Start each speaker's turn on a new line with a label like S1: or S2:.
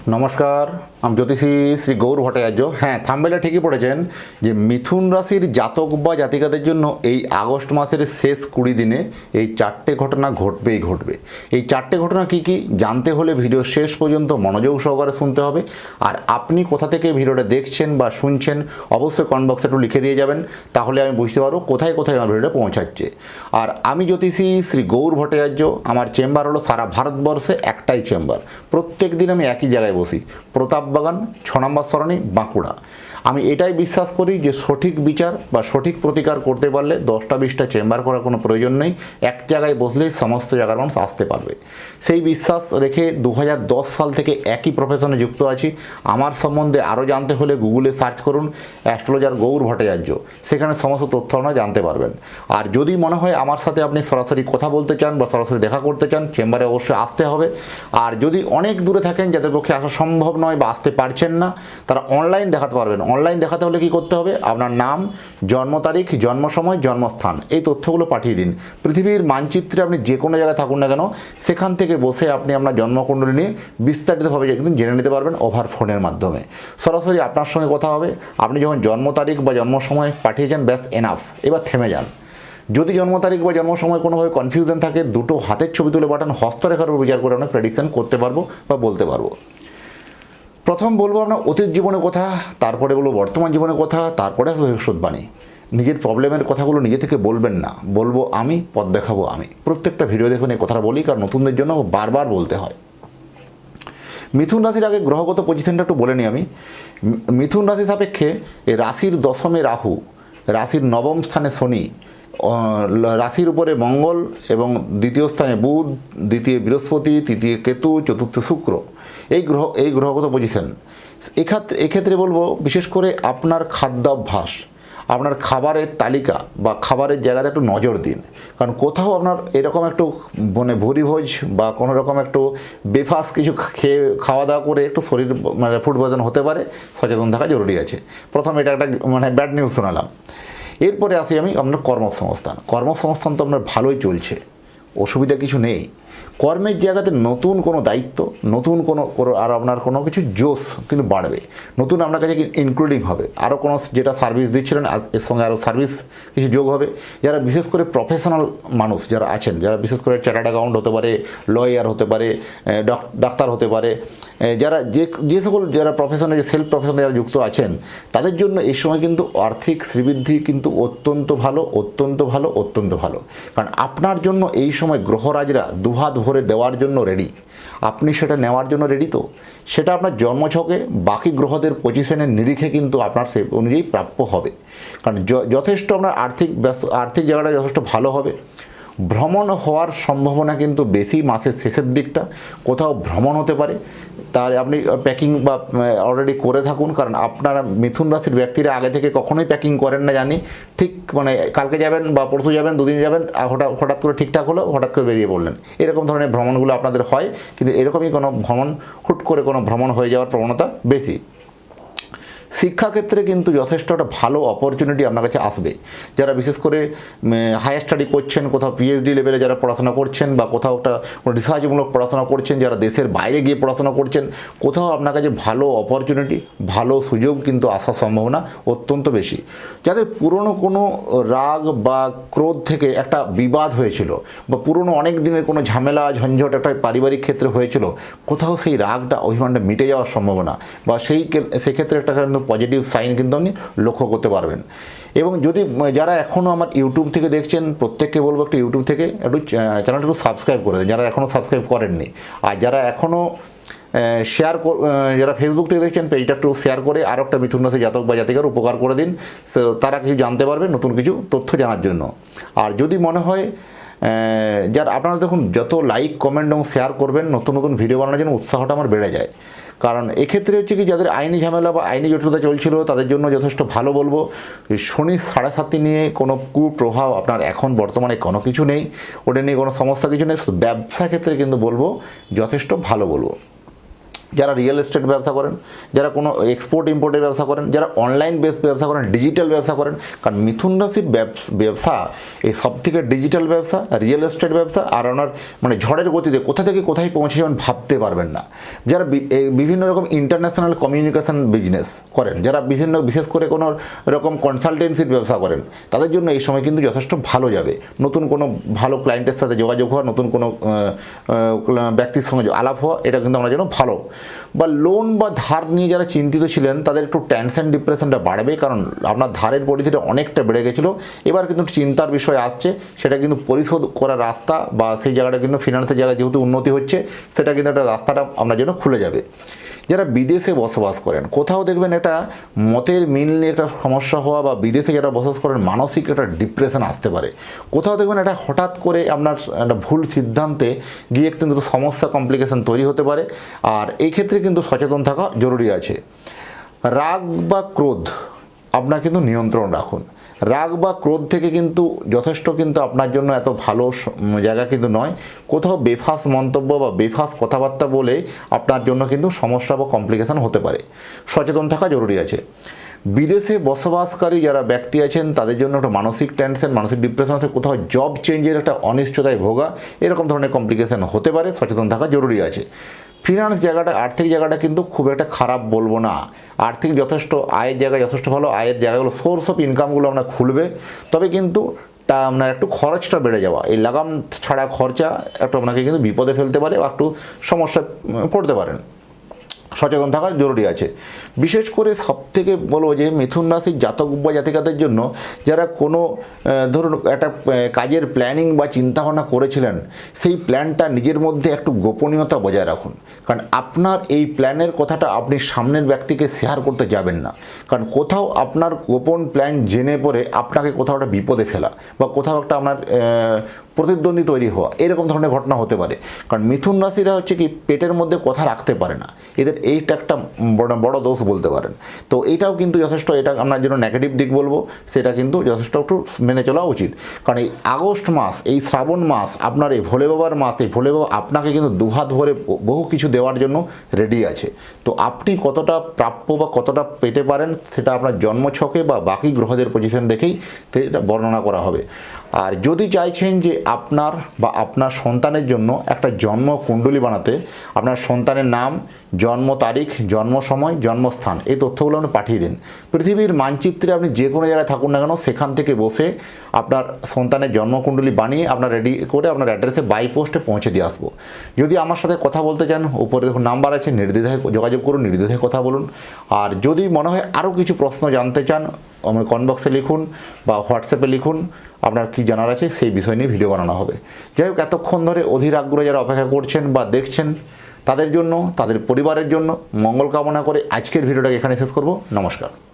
S1: নমস্কার, আমি জ্যোতিষী শ্রী গৌর ভট্টাচার্য। হ্যাঁ, থাম্বনেলে ঠিকই পড়েছেন যে মিথুন রাশির জাতক বা জাতিকাদের জন্য এই আগস্ট মাসের শেষ 20 দিনে এই 4টে ঘটনা ঘটবেই ঘটবে। এই 4টে ঘটনা কি কি জানতে হলে ভিডিও শেষ পর্যন্ত মনোযোগ সহকারে শুনতে হবে। আর আপনি কোথা থেকে ভিডিওটা দেখছেন বা শুনছেন অবশ্যই কমেন্ট বক্সে একটু লিখে দিয়ে যাবেন, তাহলে আমি বুঝতে পারবো কোথায় কোথায় আমার ভিডিওটা পৌঁছাচ্ছে। আর আমি জ্যোতিষী শ্রী গৌর ভট্টাচার্য, আমার চেম্বার হলো সারা ভারতবর্ষে একটাই চেম্বার। প্রত্যেক দিন আমি একই জায়গায় বসি, প্রতাপবাগান 6 নম্বর সরণি, বাঁকুড়া। আমি এটাই বিশ্বাস করি যে সঠিক বিচার বা সঠিক প্রতিকার করতে পারলে 10টা 20টা চেম্বার করার কোনো প্রয়োজন নেই, এক জায়গায় বসলেই সমস্ত জায়গার মানুষ আসতে পারবে। সেই বিশ্বাস রেখে 2010 সাল থেকে একই প্রফেশনে যুক্ত আছি। আমার সম্বন্ধে আরও জানতে হলে গুগলে সার্চ করুন অ্যাস্ট্রোলজার গৌর ভট্টাচার্য, সেখানে সমস্ত তথ্য আপনারা জানতে পারবেন। আর যদি মনে হয় আমার সাথে আপনি সরাসরি কথা বলতে চান বা সরাসরি দেখা করতে চান, চেম্বারে অবশ্যই আসতে হবে। আর যদি অনেক দূরে থাকেন, যাদের পক্ষে আসা সম্ভব নয় বা আসতে পারছেন না, তারা অনলাইন দেখাতে পারবেন। অনলাইন দেখাতে হলে কী করতে হবে? আপনার নাম, জন্ম তারিখ, জন্ম সময়, জন্মস্থান, এই তথ্যগুলো পাঠিয়ে দিন। পৃথিবীর মানচিত্রে আপনি যে কোনো জায়গায় থাকুন না কেন, সেখান থেকে বসে আপনি আপনার জন্মকুণ্ডলী নিয়ে বিস্তারিতভাবে কিন্তু জেনে নিতে পারবেন ওভার ফোনের মাধ্যমে। সরাসরি আপনার সঙ্গে কথা হবে। আপনি যখন জন্ম তারিখ বা জন্ম সময় পাঠিয়েছেন, ব্যাস এনাফ, এবার থেমে যান। যদি জন্ম তারিখ বা জন্ম সময় কোনোভাবে কনফিউশন থাকে, দুটো হাতের ছবি তুলে পাঠান, হস্তরেখার উপর বিচার করে আমরা প্রেডিকশন করতে পারবো বা বলতে পারবো। প্রথম বলবো আপনার অতীত জীবনের কথা, তারপরে বলবো বর্তমান জীবনের কথা, তারপরে ভবিষ্যৎবাণী। নিজের প্রবলেমের কথাগুলো নিজে থেকে বলবেন না, বলবো আমি, পথ দেখাবো আমি। প্রত্যেকটা ভিডিও দেখুন এই কথাটা বলি, কারণ নতুনদের জন্য বারবার বলতে হয়। মিথুন রাশির আগে গ্রহগত পজিশনটা একটু বলে নিই আমি। মিথুন রাশি সাপেক্ষে রাশির দশমে রাহু, রাশির নবম স্থানে শনি, রাশির উপরে মঙ্গল এবং দ্বিতীয় স্থানে বুধ, দ্বিতীয় বৃহস্পতি, তৃতীয় কেতু, চতুর্থ শুক্র, এই গ্রহগত পজিশন। এক্ষেত্রে বলবো বিশেষ করে আপনার খাদ্যাভ্যাস, আপনার খাবারের তালিকা বা খাবারের জায়গাতে একটু নজর দিন। কারণ কোথাও আপনার এরকম একটু ভুরিভোজ বা কোনো রকম একটু বেফাস কিছু খাওয়া দাওয়া করে একটু শরীর ফুড পয়জন হতে পারে, সচেতন থাকা জরুরি আছে। প্রথমে এটা একটা ব্যাড নিউজ শোনালাম। এরপরে আসি আমি আপনার কর্মসংস্থান। কর্মসংস্থান তো আপনার ভালোই চলছে, অসুবিধা কিছু নেই। কর্মের জায়গাতে নতুন কোনো দায়িত্ব, নতুন কোনো আর আপনার কোনো কিছু জোশ কিন্তু বাড়বে। নতুন আপনার কাছে ইনক্লুডিং হবে, আরও কোনো যেটা সার্ভিস দিচ্ছিলেন এর সঙ্গে আরও সার্ভিস কিছু যোগ হবে। যারা বিশেষ করে প্রফেশনাল মানুষ যারা আছেন, যারা বিশেষ করে চার্টার্ড অ্যাকাউন্ট হতে পারে, লয়ার হতে পারে, ডাক্তার হতে পারে, যারা যে সকল যারা প্রফেশনে, যে সেলফ প্রফেশনে যারা যুক্ত আছেন, তাদের জন্য এই সময় কিন্তু আর্থিক শ্রীবৃদ্ধি কিন্তু অত্যন্ত ভালো, অত্যন্ত ভালো, অত্যন্ত ভালো। কারণ আপনার জন্য এই সময় গ্রহরাজরা দুহাত ভরে দেওয়ার জন্য রেডি। আপনি সেটা নেওয়ার জন্য রেডি তো? সেটা আপনার জন্মছকে বাকি গ্রহদের পজিশনের নিরিখে কিন্তু আপনার সে অনুযায়ী প্রাপ্য হবে। কারণ যথেষ্ট আপনার আর্থিক জায়গাটা যথেষ্ট ভালো হবে। ভ্রমণ হওয়ার সম্ভাবনা কিন্তু বেশি মাসের শেষের দিকটা, কোথাও ভ্রমণ হতে পারে। তার আপনি প্যাকিং বা অলরেডি করে থাকুন, কারণ আপনারা মিথুন রাশির ব্যক্তিরা আগে থেকে কখনোই প্যাকিং করেন না জানি। ঠিক কালকে যাবেন বা পরশু যাবেন, দুদিন যাবেন, হঠাৎ করে ঠিকঠাক হলো, হঠাৎ করে বেরিয়ে পড়লেন। এরকম ধরনের ভ্রমণগুলো আপনাদের হয়, কিন্তু এরকমই কোনো ভ্রমণ, হুট করে কোনো ভ্রমণ হয়ে যাওয়ার প্রবণতা বেশি। শিক্ষাক্ষেত্রে কিন্তু যথেষ্ট একটা ভালো অপরচুনিটি আপনার কাছে আসবে। যারা বিশেষ করে হায়ার স্টাডি করছেন, কোথাও পিএইচডি লেভেলে যারা পড়াশোনা করছেন, বা কোথাও একটা কোনো রিসার্চমূলক পড়াশোনা করছেন, যারা দেশের বাইরে গিয়ে পড়াশোনা করছেন, কোথাও আপনার কাছে ভালো অপরচুনিটি, ভালো সুযোগ কিন্তু আসার সম্ভাবনা অত্যন্ত বেশি। যাদের পুরনো কোনো রাগ বা ক্রোধ থেকে একটা বিবাদ হয়েছিল, বা পুরনো অনেক দিনের কোনো ঝামেলা ঝঞ্ঝট একটা পারিবারিক ক্ষেত্রে হয়েছিল, কোথাও সেই রাগটা, অভিমানটা মিটে যাওয়ার সম্ভাবনা, বা সেক্ষেত্রে একটা পজিটিভ সাইন কিন্তু আপনি লক্ষ্য করতে পারবেন। এবং যদি যারা এখনও আমার ইউটিউব থেকে দেখছেন, প্রত্যেককে বলবো একটু ইউটিউব থেকে একটু চ্যানেলটা একটু সাবস্ক্রাইব করে দেন, যারা এখনও সাবস্ক্রাইব করেননি। আর যারা এখনও যারা ফেসবুক থেকে দেখছেন, পেজটা একটু শেয়ার করে আরও একটা মিথুন রাশি জাতক বা জাতিকার উপকার করে দিন, তারা কিছু জানতে পারবে, নতুন কিছু তথ্য জানার জন্য। আর যদি মনে হয় যারা আপনারা দেখুন, যত লাইক কমেন্ট এবং শেয়ার করবেন, নতুন নতুন ভিডিও বানানোর জন্য উৎসাহটা আমার বেড়ে যায়। কারণ এক্ষেত্রে হচ্ছে কি, যাদের আইনি ঝামেলা বা আইনি জটিলতা চলছিল, তাদের জন্য যথেষ্ট ভালো বলবো। শনি 7.5 নিয়ে কোনো কুপ্রভাব আপনার এখন বর্তমানে কোনো কিছু নেই, ওটা নিয়ে কোনো সমস্যা কিছু নেই। ব্যবসা ক্ষেত্রে কিন্তু বলবো যথেষ্ট ভালো বলবো। যারা রিয়েল এস্টেট ব্যবসা করেন, যারা কোনো এক্সপোর্ট ইম্পোর্টের ব্যবসা করেন, যারা অনলাইন বেস ব্যবসা করেন, ডিজিটাল ব্যবসা করেন, কারণ মিথুন রাশির ব্যবসা এই সব থেকে ডিজিটাল ব্যবসা, রিয়েল এস্টেট ব্যবসা, আর ওনার মানে ঝড়ের গতিতে কোথা থেকে কোথায় পৌঁছে যাবেন ভাবতে পারবেন না। যারা বিভিন্ন রকম ইন্টারন্যাশনাল কমিউনিকেশন বিজনেস করেন, যারা বিশেষ করে কোনো রকম কনসালটেন্সির ব্যবসা করেন, তাদের জন্য এই সময় কিন্তু যথেষ্ট ভালো যাবে। নতুন কোনো ভালো ক্লায়েন্টের সাথে যোগাযোগ হওয়া, নতুন কোনো ব্যক্তির সঙ্গে আলাপ হওয়া, এটা কিন্তু আমার জন্য ভালো। বা লোন বা ধার নিয়ে যারা চিন্তিত ছিলেন তাদের একটু টেনশন ডিপ্রেশনটা বাড়বে, কারণ আপনার ধারের পরিধিটা অনেকটা বেড়ে গেছিলো। এবার কিন্তু চিন্তার বিষয় আসছে, সেটা কিন্তু পরিশোধ করার রাস্তা বা সেই জায়গাটা কিন্তু ফিনান্সের জায়গায় যেহেতু উন্নতি হচ্ছে, সেটা কিন্তু একটা রাস্তাটা আপনার জন্য খুলে যাবে। যারা বিদেশে বসবাস করেন, কোথাও দেখবেন একটা মতের মিল নিয়ে একটা সমস্যা হওয়া, বা বিদেশে যারা বসবাস করেন মানসিক একটা ডিপ্রেশন আসতে পারে। কোথাও দেখবেন এটা হঠাৎ করে আপনার একটা ভুল সিদ্ধান্তে গিয়ে কিন্তু সমস্যা কমপ্লিকেশন তৈরি হতে পারে। আর এই ক্ষেত্রে কিন্তু সচেতন থাকা জরুরি আছে। রাগ বা ক্রোধ আপনার কিন্তু নিয়ন্ত্রণ রাখুন। রাগ বা ক্রোধ থেকে কিন্তু যথেষ্ট কিন্তু আপনার জন্য এত ভালো জায়গা কিন্তু নয়। কোথাও বেফাস মন্তব্য বা বেফাস কথাবার্তা বলে আপনার জন্য কিন্তু সমস্যা বা কমপ্লিকেশান হতে পারে। সচেতন থাকা জরুরি আছে। বিদেশে বসবাসকারী যারা ব্যক্তি আছেন তাদের জন্য একটা মানসিক টেনশন, মানসিক ডিপ্রেশন আছে, কোথাও জব চেঞ্জের একটা অনিশ্চয়তায় ভোগা, এরকম ধরনের কমপ্লিকেশান হতে পারে। সচেতন থাকা জরুরি আছে। ফিনান্স জায়গাটা, আর্থিক জায়গাটা কিন্তু খুব একটা খারাপ বলবো না। আর্থিক যথেষ্ট আয়ের জায়গায় যথেষ্ট ভালো, আয়ের জায়গাগুলো সোর্স অফ ইনকামগুলো আপনার খুলবে। তবে কিন্তু তা আপনার একটু খরচটা বেড়ে যাওয়া, এই লাগাম ছাড়া খরচা একটু আপনাকে কিন্তু বিপদে ফেলতে পারে বা একটু সমস্যায় পড়তে পারেন। সচেতন থাকা জরুরি আছে। বিশেষ করে সবথেকে বলবো যে মিথুন রাশির জাতক বা জাতিকাদের জন্য যারা কোনো ধরুন একটা কাজের প্ল্যানিং বা চিন্তাভাবনা করেছিলেন, সেই প্ল্যানটা নিজের মধ্যে একটু গোপনীয়তা বজায় রাখুন। কারণ আপনার এই প্ল্যানের কথাটা আপনি সামনের ব্যক্তিকে শেয়ার করতে যাবেন না, কারণ কোথাও আপনার গোপন প্ল্যান জেনে পড়ে আপনাকে কোথাও একটা বিপদে ফেলা বা কোথাও একটা আপনার প্রতিদ্বন্দ্বী তৈরি হওয়া, এরকম ধরনের ঘটনা হতে পারে। কারণ মিথুন রাশিরা হচ্ছে কি পেটের মধ্যে কথা রাখতে পারে না, এদের এইটা একটা বড় দোষ বলতে পারেন। তো এইটাও কিন্তু যথেষ্ট, এটা আপনার জন্য নেগেটিভ দিক বলবো, সেটা কিন্তু যথেষ্ট একটু মেনে চলা উচিত। কারণ এই আগস্ট মাস, এই শ্রাবণ মাস আপনার এই ভোলে বাবার মাস, এই ভোলে বাবা আপনাকে কিন্তু দুহাত ভরে বহু কিছু দেওয়ার জন্য রেডি আছে। তো আপনি কতটা প্রাপ্য বা কতটা পেতে পারেন সেটা আপনার জন্মছকে বা বাকি গ্রহদের পজিশন দেখেই সেটা বর্ণনা করা হবে। আর যদি চাইছেন যে আপনার বা আপনার সন্তানের জন্য একটা জন্ম কুণ্ডলী বানাতে, আপনার সন্তানের নাম, জন্ম তারিখ, জন্ম সময়, জন্মস্থান, এই তথ্যগুলো আপনি পাঠিয়ে দিন। পৃথিবীর মানচিত্রে আপনি যে কোনো জায়গায় থাকুন না কেন, সেখান থেকে বসে আপনার সন্তানের জন্মকুণ্ডলী বানিয়ে আপনার রেডি করে আপনার অ্যাড্রেসে বাই পোস্টে পৌঁছে দিয়ে আসবো। যদি আমার সাথে কথা বলতে চান, উপরে দেখুন নাম্বার আছে, নির্দ্বিধায় যোগাযোগ করুন, নির্দ্বিধায় কথা বলুন। আর যদি মনে হয় আরও কিছু প্রশ্ন জানতে চান, আমার কমেন্ট বক্সে লিখুন বা হোয়াটসঅ্যাপে লিখুন, আপনার কী জানার আছে সেই বিষয় নিয়ে ভিডিও বানানো হবে। যাই হোক, এতক্ষণ ধরে অধীর আগ্রহে যারা অপেক্ষা করছেন বা দেখছেন, তাদের জন্য, তাদের পরিবারের জন্য মঙ্গল কামনা করে আজকের ভিডিওটাকে এখানে শেষ করব। নমস্কার।